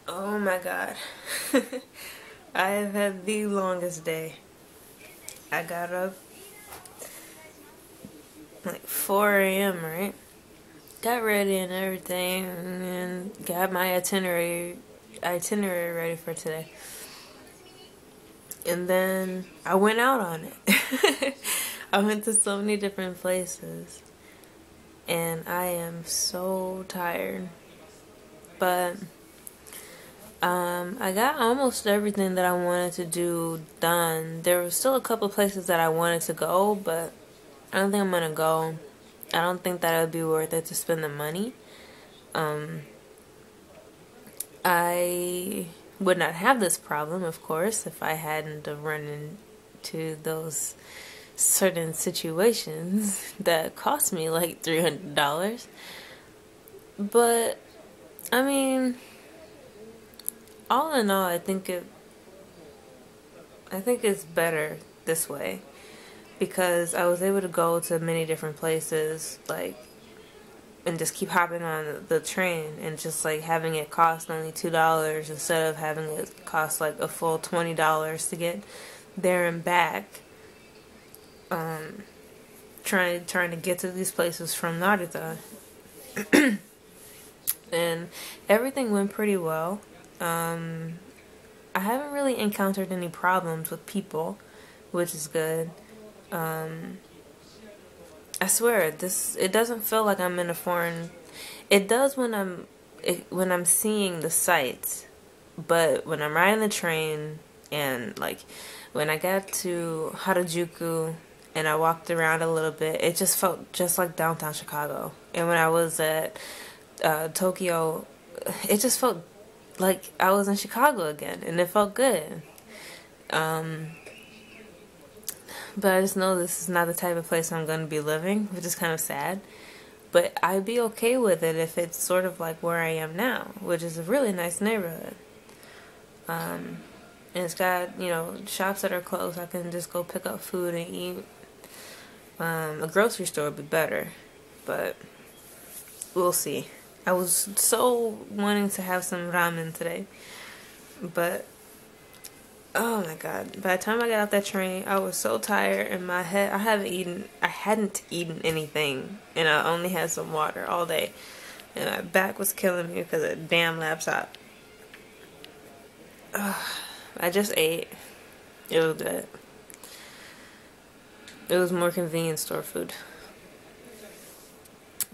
Oh my god. I have had the longest day. I got up like 4 a.m., right? Got ready and everything and got my itinerary ready for today. And then I went out on it. I went to so many different places and I am so tired. But I got almost everything that I wanted to do done. There were still a couple places that I wanted to go, but I don't think I'm gonna go. I don't think that it would be worth it to spend the money. I would not have this problem, of course, if I hadn't have run into those certain situations that cost me like $300. But I mean, all in all, I think it's better this way because I was able to go to many different places, like, and just keep hopping on the train and just like having it cost only $2 instead of having it cost like a full $20 to get there and back. Trying to get to these places from Narita. And everything went pretty well. I haven't really encountered any problems with people, which is good. I swear, it doesn't feel like I'm in a foreign. It does when I'm seeing the sights, but when I'm riding the train and like when I got to Harajuku and I walked around a little bit, it just felt just like downtown Chicago. And when I was at Tokyo, it just felt like I was in Chicago again, and it felt good. But I just know this is not the type of place I'm going to be living, which is kind of sad. But I'd be okay with it if it's sort of like where I am now, which is a really nice neighborhood. And it's got, shops that are close. I can just go pick up food and eat. A grocery store would be better, but we'll see. I was so wanting to have some ramen today, but oh my god, by the time I got off that train, I was so tired in my head. I hadn't eaten anything, and I only had some water all day, and my back was killing me because of the damn laptop. I just ate. It was good. It was more convenience store food.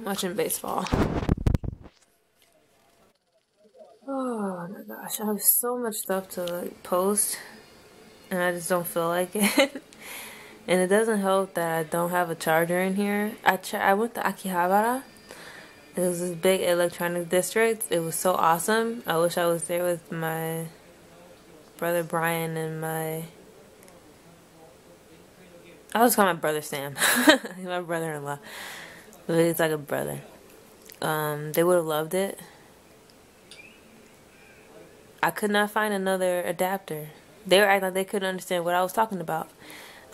Watching baseball. Oh my gosh, I have so much stuff to like post, and I just don't feel like it. And it doesn't help that I don't have a charger in here. I went to Akihabara. It was this big electronic district. It was so awesome. I wish I was there with my brother Brian and I was calling my brother Sam. He's my brother-in-law. But he's like a brother. They would have loved it. I could not find another adapter. They were acting like they couldn't understand what I was talking about.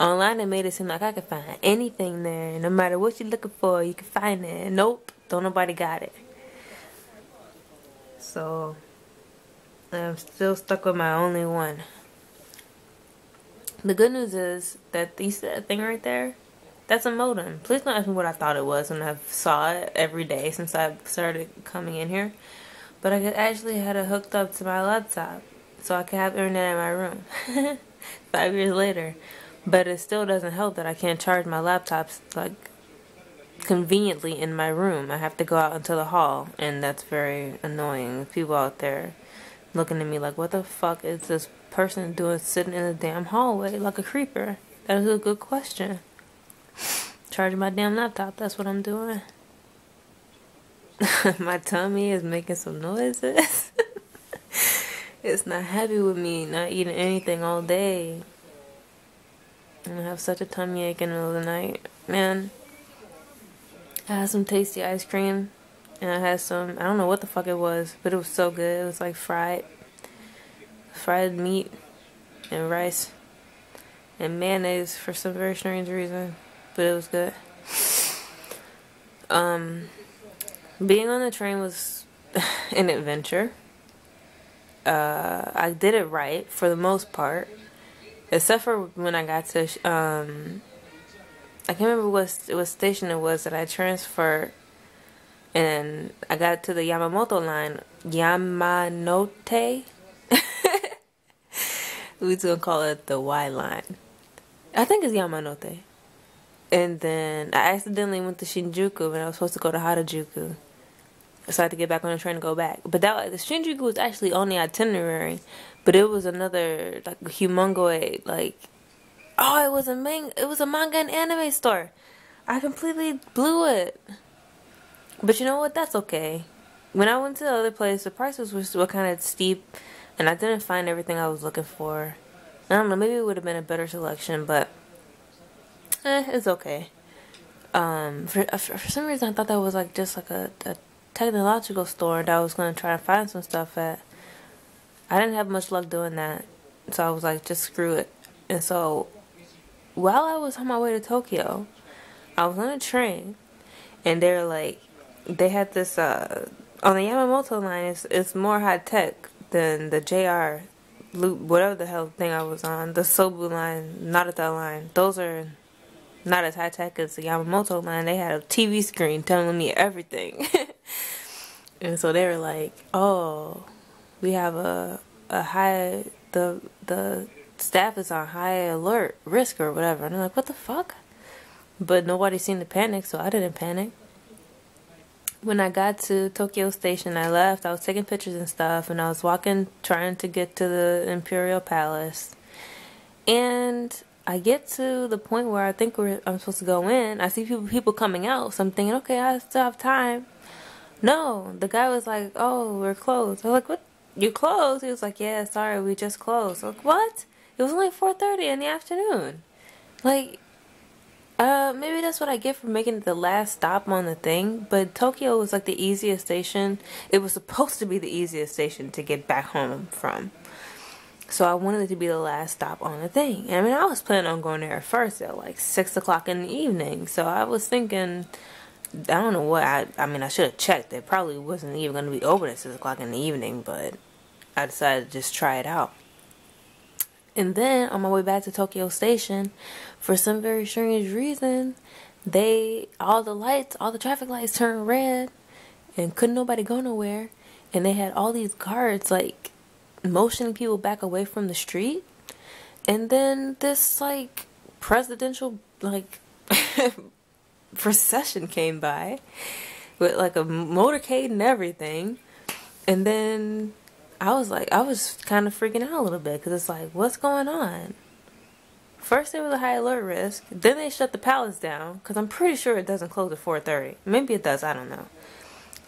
Online, it made it seem like I could find anything there. No matter what you're looking for, you can find it. Nope, don't nobody got it. So, I'm still stuck with my only one. The good news is that that thing right there, that's a modem. Please don't ask me what I thought it was when I saw it every day since I started coming in here. But I actually had it hooked up to my laptop so I could have internet in my room 5 years later. But it still doesn't help that I can't charge my laptops like conveniently in my room. I have to go out into the hall, and that's very annoying. People out there looking at me like, what the fuck is this person doing sitting in the damn hallway like a creeper? That is a good question. Charging my damn laptop, that's what I'm doing. My tummy is making some noises. It's not happy with me not eating anything all day. And I have such a tummy ache in the middle of the night. Man, I had some tasty ice cream. And I had some, I don't know what the fuck it was, but it was so good. It was like fried meat and rice and mayonnaise for some very strange reason. But it was good. Being on the train was an adventure. I did it right for the most part, except for when I got to I can't remember what station it was that I transferred, and I got to the Yamamoto line. Yamanote. We was gonna call it the Y line. I think it's Yamanote. And then I accidentally went to Shinjuku when I was supposed to go to Harajuku. So I had to get back on the train to go back. But the Shinjuku was actually on the itinerary, but it was another like humongo like, oh, it was a manga and anime store. I completely blew it. But you know what? That's okay. When I went to the other place, the prices were kind of steep, and I didn't find everything I was looking for. I don't know, maybe it would have been a better selection, but it's okay. For some reason, I thought that was like just like a technological store that I was going to try to find some stuff at. I didn't have much luck doing that, so I was like, just screw it. And so, while I was on my way to Tokyo, I was on a train, and they were like, they had this, on the Yamamoto line, it's more high tech than the JR loop, whatever the hell thing I was on, the Sobu line, Narita line. Those are not as high tech as the Yamamoto line. They had a TV screen telling me everything. And so they were like, oh, we have a high, the staff is on high alert risk or whatever. And I'm like, what the fuck? But nobody seemed to panic, so I didn't panic. When I got to Tokyo Station, I left. I was taking pictures and stuff, and I was walking, trying to get to the Imperial Palace. And I get to the point where I think I'm supposed to go in. I see people coming out, so I'm thinking, okay, I still have time. No, the guy was like, oh, we're closed. I was like, what? You closed? He was like, yeah, sorry, we just closed. I was like, what? It was only 4:30 in the afternoon. Like, maybe that's what I get for making it the last stop on the thing. But Tokyo was like the easiest station. It was supposed to be the easiest station to get back home from. So I wanted it to be the last stop on the thing. And I mean, I was planning on going there first at like 6 o'clock in the evening. So I was thinking, I don't know what, I mean, I should have checked. It probably wasn't even going to be open at 6 o'clock in the evening, but I decided to just try it out. And then, on my way back to Tokyo Station, for some very strange reason, all the traffic lights turned red, and couldn't nobody go nowhere. And they had all these guards, like, motioning people back away from the street. And then this, like, presidential, like, procession came by with, like, a motorcade and everything. And then I was kind of freaking out a little bit, because it's like, what's going on? First there was a high alert risk, then they shut the palace down, because I'm pretty sure it doesn't close at 4:30. Maybe it does, I don't know.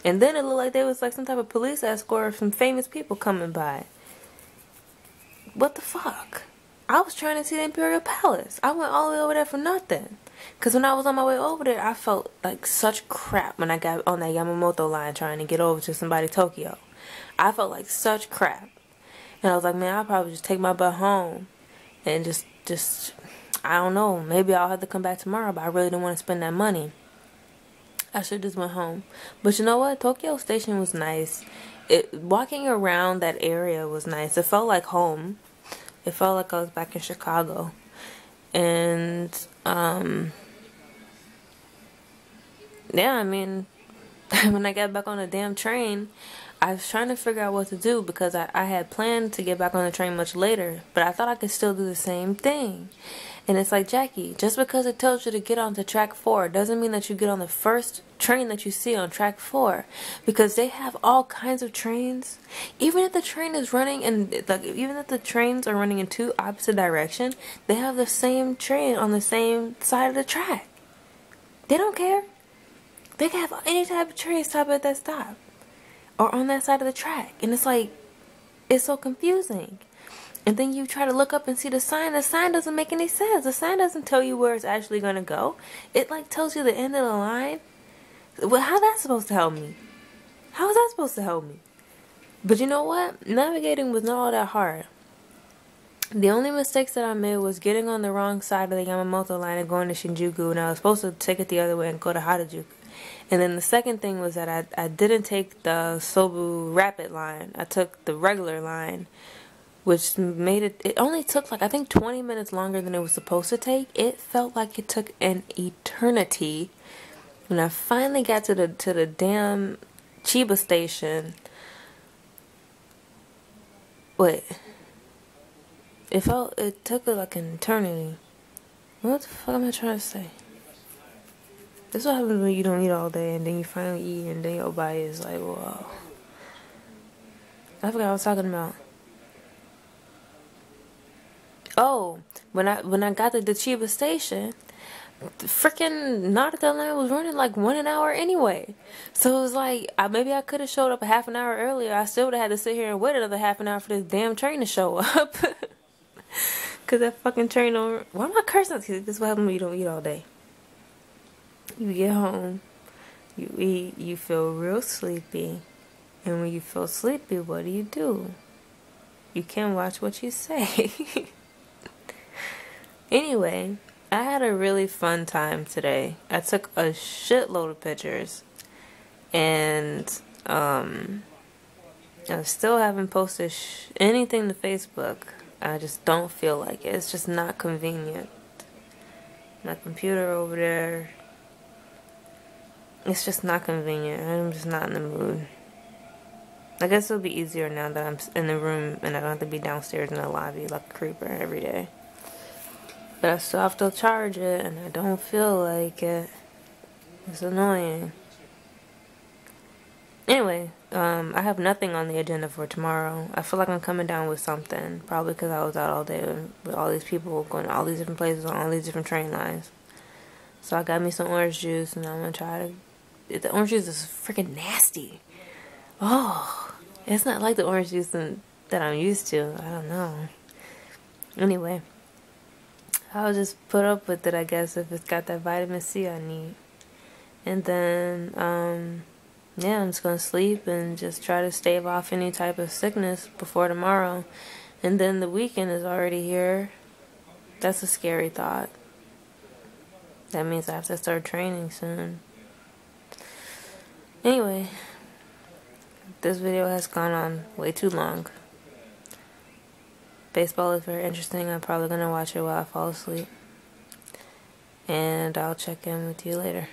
And then it looked like there was like some type of police escort of some famous people coming by. What the fuck? I was trying to see the Imperial Palace. I went all the way over there for nothing. Because when I was on my way over there, I felt like such crap when I got on that Yamamoto line trying to get over to somebody Tokyo. I felt like such crap. And I was like, man, I'll probably just take my butt home. And just, I don't know, maybe I'll have to come back tomorrow, but I really didn't want to spend that money. I should just went home. But you know what? Tokyo Station was nice. Walking around that area was nice. It felt like home. It felt like I was back in Chicago. And, yeah, I mean, when I got back on the damn train, I was trying to figure out what to do, because I had planned to get back on the train much later, but I thought I could still do the same thing. And it's like, Jackie, just because it tells you to get onto track 4 doesn't mean that you get on the first train that you see on track 4, because they have all kinds of trains. Even if the train is running even if the trains are running in two opposite directions, they have the same train on the same side of the track. They don't care. They can have any type of train stop at that stop, or on that side of the track. And it's like, it's so confusing. And then you try to look up and see the sign. The sign doesn't make any sense. The sign doesn't tell you where it's actually going to go. It like tells you the end of the line. Well, how's that supposed to help me? How is that supposed to help me? But you know what? Navigating was not all that hard. The only mistakes that I made was getting on the wrong side of the Yamamoto line and going to Shinjuku, and I was supposed to take it the other way and go to Harajuku. And then the second thing was that I didn't take the Sobu Rapid line. I took the regular line, which made it only took like I think 20 minutes longer than it was supposed to take. It felt like it took an eternity. When I finally got to the damn Chiba station, wait, it took like an eternity. What the fuck am I trying to say? This is what happens when you don't eat all day and then you finally eat and then your body is like, whoa. I forgot what I was talking about. Oh, when I got to the Chiba station, the freaking Nautical line was running like 1 hour anyway. So it was like, maybe I could have showed up a half an hour earlier. I still would have had to sit here and wait another half an hour for this damn train to show up. Cause that fucking train don't. Why am I cursing? This is what happens when you don't eat all day. You get home, you eat, you feel real sleepy. And when you feel sleepy, what do? You can't watch what you say. Anyway, I had a really fun time today. I took a shitload of pictures. And I still haven't posted anything to Facebook. I just don't feel like it. It's just not convenient. My computer over there. It's just not convenient. I'm just not in the mood. I guess it'll be easier now that I'm in the room and I don't have to be downstairs in the lobby like a creeper every day. But I still have to charge it and I don't feel like it. It's annoying. Anyway, I have nothing on the agenda for tomorrow. I feel like I'm coming down with something. Probably because I was out all day with all these people going to all these different places on all these different train lines. So I got me some orange juice and I'm going to try to... The orange juice is freaking nasty. Oh, it's not like the orange juice that I'm used to. I don't know. Anyway, I'll just put up with it, I guess, if it's got that vitamin C I need. And then, yeah, I'm just going to sleep and just try to stave off any type of sickness before tomorrow. And then the weekend is already here. That's a scary thought. That means I have to start training soon. Anyway, this video has gone on way too long. Baseball is very interesting. I'm probably going to watch it while I fall asleep. And I'll check in with you later.